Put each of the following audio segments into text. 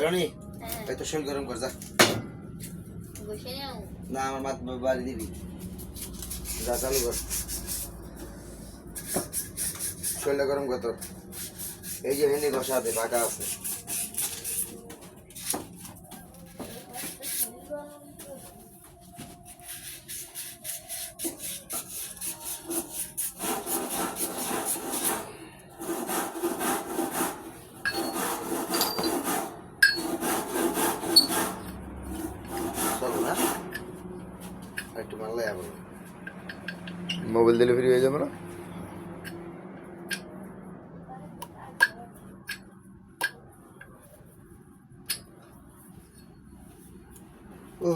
রনি এই তো শরীর গরম কর যা না আমার মাথা বাড়ি দিবি যা চালু কর শরীরটা গরম কর তোর এই যে ভেন্ডি বসাতে ফাঁকা আছে একটু মারলে যাবো মোবাইল দিলে ফ্রি হয়ে যাবে না ও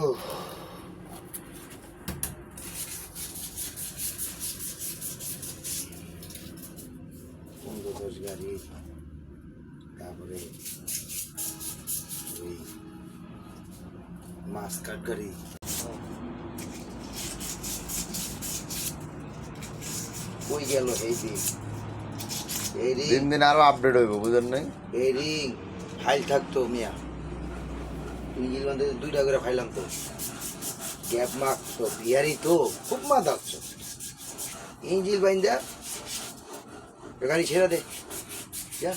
দশ গাড়ি তারপরে ওই মাছ কাট গাড়ি কই গেল এই দিন দিন আরো আপডেট হইব বুঝেন নাই এই রিং ফাইল থাকতো মিয়া ইঞ্জিল বান্ধে 2টা করে ফাইলাম তো গ্যাপ মার্ক তো বিহারি তো খুব মাথাচ্ছ ইঞ্জিল বাইন্দা গাড়ি ছেড়ে দে যা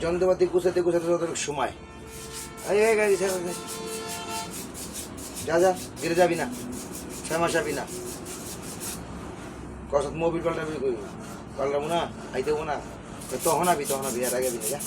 যন্ত্রপাতি গুছাতে তোদের সময় এই গাড়ি ছেড়ে দে যা যা ফিরে যাবি না 6 মাস যাবি না কত মোবিল পাল্টাবি পাল্টাবো না আইতেবো না তখন আবি আর আগে যা